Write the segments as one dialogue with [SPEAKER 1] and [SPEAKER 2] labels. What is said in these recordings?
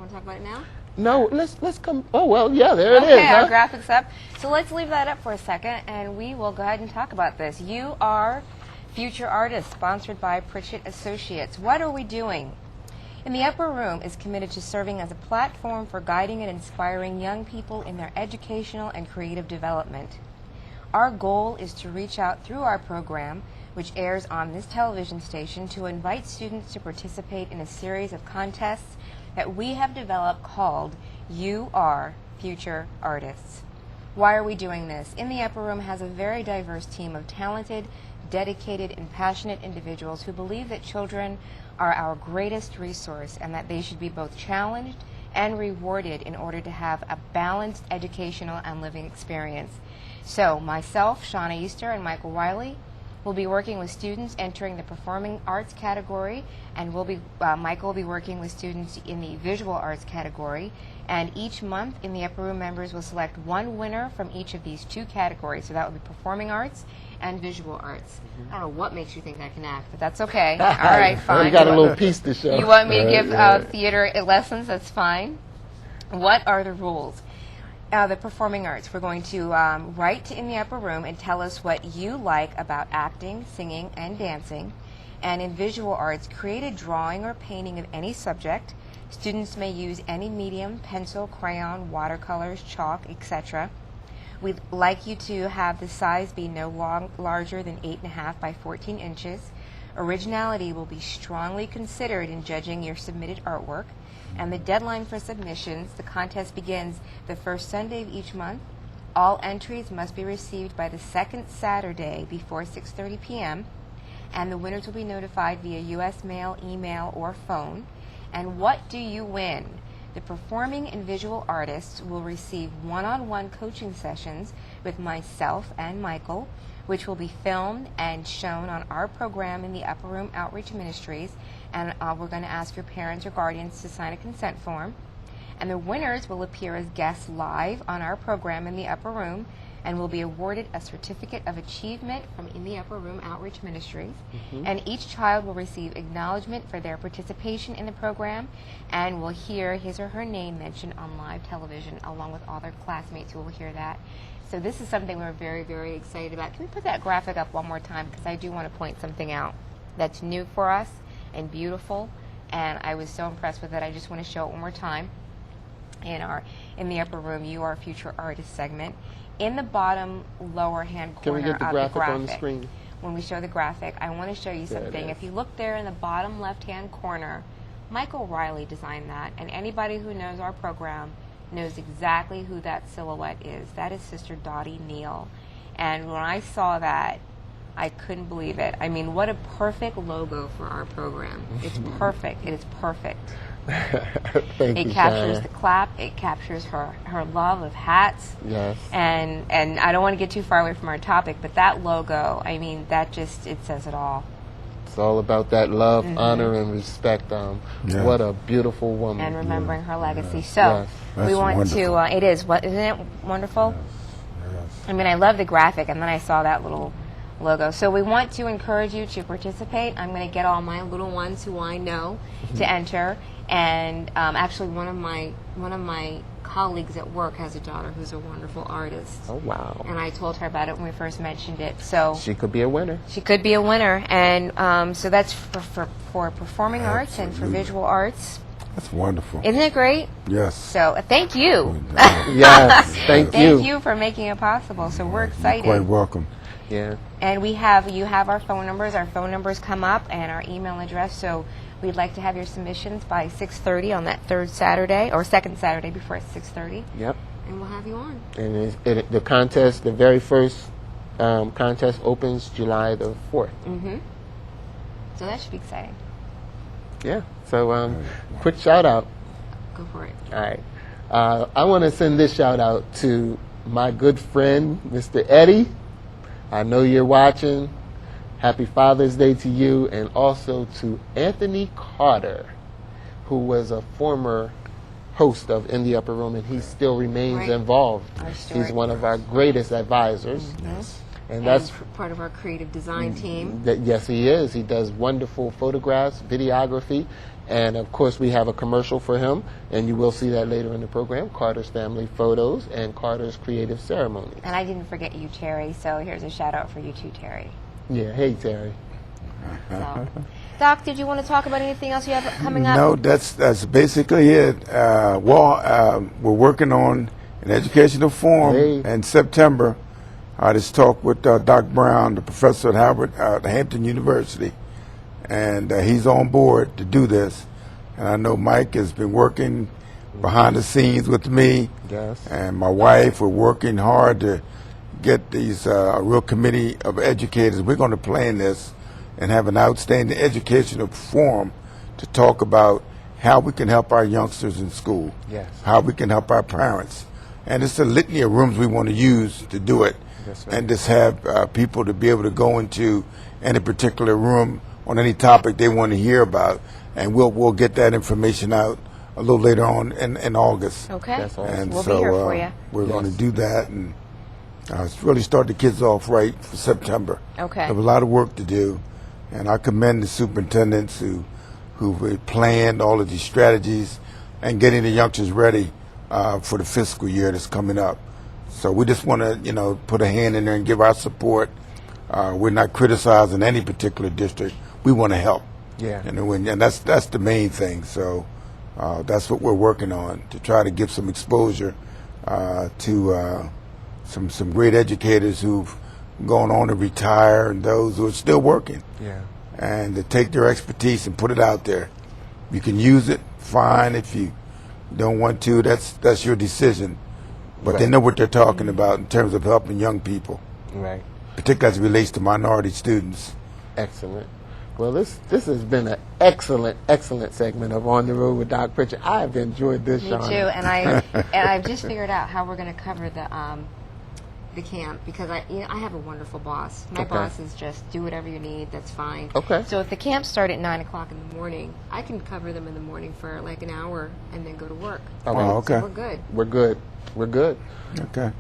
[SPEAKER 1] want to talk about it now?
[SPEAKER 2] No, let's come. Oh well, yeah, there it is.
[SPEAKER 1] Okay,
[SPEAKER 2] Huh?
[SPEAKER 1] our graphics up. So let's leave that up for a second, and we will go ahead and talk about this. You are Future Artists, sponsored by Pritchett Associates. What are we doing? In the Upper Room is committed to serving as a platform for guiding and inspiring young people in their educational and creative development. Our goal is to reach out through our program, which airs on this television station, to invite students to participate in a series of contests that we have developed called You Are Future Artists. Why are we doing this? In the Upper Room has a very diverse team of talented, dedicated, and passionate individuals who believe that children are our greatest resource and that they should be both challenged and rewarded in order to have a balanced educational and living experience. So myself, Shauna Easter, and Michael Riley will be working with students entering the performing arts category, and Michael will be working with students in the visual arts category. And each month in the Upper Room, members will select one winner from each of these two categories. So that would be performing arts and visual arts. I don't know what makes you think I can act, but that's okay. All right, fine.
[SPEAKER 2] We got a little piece to show.
[SPEAKER 1] You want me to give theater lessons? That's fine. What are the rules? The performing arts, we're going to write in the Upper Room and tell us what you like about acting, singing, and dancing. And in visual arts, create a drawing or painting of any subject. Students may use any medium: pencil, crayon, watercolors, chalk, etc. We'd like you to have the size be no larger than 8.5 by 14 inches. Originality will be strongly considered in judging your submitted artwork. And the deadline for submissions, the contest begins the first Sunday of each month. All entries must be received by the second Saturday before 6:30 p.m. And the winners will be notified via U.S. mail, email, or phone. And what do you win? The performing and visual artists will receive one-on-one coaching sessions with myself and Michael, which will be filmed and shown on our program in the Upper Room Outreach Ministries. And we're going to ask your parents or guardians to sign a consent form. And the winners will appear as guests live on our program in the Upper Room and will be awarded a certificate of achievement from In the Upper Room Outreach Ministries. And each child will receive acknowledgement for their participation in the program and will hear his or her name mentioned on live television, along with all their classmates who will hear that. So this is something we're very, very excited about. Can we put that graphic up one more time? Because I do want to point something out that's new for us and beautiful, and I was so impressed with it. I just want to show it one more time. In the Upper Room, You Are Future Artist segment. In the bottom lower hand corner
[SPEAKER 2] Can we get the
[SPEAKER 1] of
[SPEAKER 2] graphic
[SPEAKER 1] the graphic
[SPEAKER 2] on the screen?
[SPEAKER 1] When we show the graphic, I want to show you
[SPEAKER 2] There it
[SPEAKER 1] something.
[SPEAKER 2] is.
[SPEAKER 1] If you look there in the bottom left-hand corner, Michael Riley designed that, and anybody who knows our program knows exactly who that silhouette is. That is Sister Dottie Neal. And when I saw that, I couldn't believe it. I mean, what a perfect logo for our program. It's perfect. It is perfect.
[SPEAKER 2] Thank
[SPEAKER 1] It
[SPEAKER 2] you,
[SPEAKER 1] captures
[SPEAKER 2] Shauna.
[SPEAKER 1] the clap. It captures her love of hats.
[SPEAKER 2] Yes.
[SPEAKER 1] And I don't want to get too far away from our topic, but that logo, I mean, that just, it says it all.
[SPEAKER 2] It's all about that love, honor, and respect. What a beautiful woman.
[SPEAKER 1] And remembering her legacy. So
[SPEAKER 2] Yes.
[SPEAKER 1] we
[SPEAKER 3] That's
[SPEAKER 1] want
[SPEAKER 3] wonderful.
[SPEAKER 1] to, it is, isn't it wonderful?
[SPEAKER 3] Yes.
[SPEAKER 1] I mean, I love the graphic, and then I saw that little logo. So we want to encourage you to participate. I'm going to get all my little ones who I know to enter. And actually, one of my colleagues at work has a daughter who's a wonderful artist.
[SPEAKER 2] Oh, wow.
[SPEAKER 1] And I told her about it when we first mentioned it. So
[SPEAKER 2] She could be a winner.
[SPEAKER 1] she could be a winner. And so that's for performing arts and for visual arts.
[SPEAKER 3] That's wonderful.
[SPEAKER 1] Isn't it great?
[SPEAKER 3] Yes.
[SPEAKER 1] So thank you.
[SPEAKER 2] Yes, thank you.
[SPEAKER 1] Thank you for making it possible. So we're excited.
[SPEAKER 3] Quite welcome.
[SPEAKER 2] Yeah.
[SPEAKER 1] And you have our phone numbers. Our phone numbers come up, and our email address. So we'd like to have your submissions by 6:30 on that third Saturday, or second Saturday before it's 6:30,
[SPEAKER 2] Yep.
[SPEAKER 1] and we'll have you on.
[SPEAKER 2] And the contest, the very first contest opens July the 4th.
[SPEAKER 1] So that should be exciting.
[SPEAKER 2] Yeah. So quick shout out.
[SPEAKER 1] Go for it.
[SPEAKER 2] All right. I want to send this shout out to my good friend, Mr. Eddie. I know you're watching. Happy Father's Day to you, and also to Anthony Carter, who was a former host of In the Upper Room, and he still remains
[SPEAKER 1] Right.
[SPEAKER 2] involved.
[SPEAKER 1] Our steward.
[SPEAKER 2] He's one of our greatest advisors. And that's
[SPEAKER 1] part of our creative design team.
[SPEAKER 2] yes, he is. He does wonderful photographs, videography, And of course, we have a commercial for him, and you will see that later in the program, Carter's Family Photos and Carter's Creative Ceremonies.
[SPEAKER 1] And I didn't forget you, Terry, so here's a shout out for you too, Terry.
[SPEAKER 2] Yeah, hey, Terry.
[SPEAKER 1] So, Doc, did you want to talk about anything else you have coming up?
[SPEAKER 3] No, that's basically it. We're working on an educational forum in September. I just talked with Doc Brown, the professor at Hampton University, and he's on board to do this. And I know Mike has been working behind the scenes with me,
[SPEAKER 2] Yes.
[SPEAKER 3] and my wife. We're working hard to get these a real committee of educators. We're going to plan this and have an outstanding educational forum to talk about how we can help our youngsters in school,
[SPEAKER 2] Yes.
[SPEAKER 3] how we can help our parents. And it's a litany of rooms we want to use to do it,
[SPEAKER 2] That's right.
[SPEAKER 3] and just have people to be able to go into any particular room on any topic they want to hear about, and we'll get that information out a little later on in August.
[SPEAKER 1] Okay.
[SPEAKER 2] That's awesome.
[SPEAKER 3] And
[SPEAKER 1] We'll
[SPEAKER 3] so
[SPEAKER 1] be here for you.
[SPEAKER 3] we're going to
[SPEAKER 2] Yes.
[SPEAKER 3] do that and really start the kids off right for September.
[SPEAKER 1] Okay.
[SPEAKER 3] We have a lot of work to do, and I commend the superintendents who've planned all of these strategies and getting the youngsters ready for the fiscal year that's coming up. So we just want to, put a hand in there and give our support. We're not criticizing any particular district. We want to help.
[SPEAKER 2] Yeah.
[SPEAKER 3] And that's the main thing. So that's what we're working on, to try to give some exposure to some great educators who've gone on to retire and those who are still working.
[SPEAKER 2] Yeah.
[SPEAKER 3] And to take their expertise and put it out there. You can use it, fine. If you don't want to, that's your decision. But they
[SPEAKER 2] Right.
[SPEAKER 3] know what they're talking about in terms of helping young people,
[SPEAKER 2] Right.
[SPEAKER 3] particularly as it relates to minority students.
[SPEAKER 2] Excellent. Well, this has been an excellent segment of On the Road with Doc Pritchett. I've enjoyed this,
[SPEAKER 1] Me
[SPEAKER 2] Shauna.
[SPEAKER 1] too, and I've just figured out how we're going to cover the camp, because I have a wonderful boss. My
[SPEAKER 2] Okay.
[SPEAKER 1] boss is just do whatever you need. That's fine.
[SPEAKER 2] Okay.
[SPEAKER 1] So if the camp start at 9:00 in the morning, I can cover them in the morning for like an hour and then go to work.
[SPEAKER 2] Okay.
[SPEAKER 3] Oh, okay.
[SPEAKER 1] So we're good.
[SPEAKER 2] We're good. We're good.
[SPEAKER 3] Okay.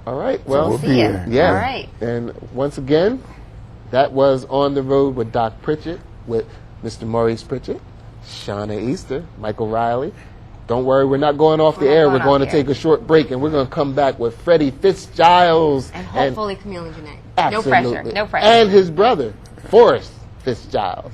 [SPEAKER 2] All right.
[SPEAKER 3] So
[SPEAKER 2] Well,
[SPEAKER 3] we'll
[SPEAKER 1] See
[SPEAKER 3] be
[SPEAKER 1] ya.
[SPEAKER 3] here.
[SPEAKER 2] yeah.
[SPEAKER 1] All right.
[SPEAKER 2] And once again, that was On the Road with Doc Pritchett, with Mr. Maurice Pritchett, Shauna Easter, Michael Riley. Don't worry, we're not going off the
[SPEAKER 1] We're not
[SPEAKER 2] air.
[SPEAKER 1] going
[SPEAKER 2] We're going to
[SPEAKER 1] off the air.
[SPEAKER 2] take a short break, and we're going to come back with Freddie Fitzgiles.
[SPEAKER 1] And hopefully Camille and Jeanette.
[SPEAKER 2] Absolutely.
[SPEAKER 1] No pressure. No pressure.
[SPEAKER 2] And his brother, Forrest Fitzgiles.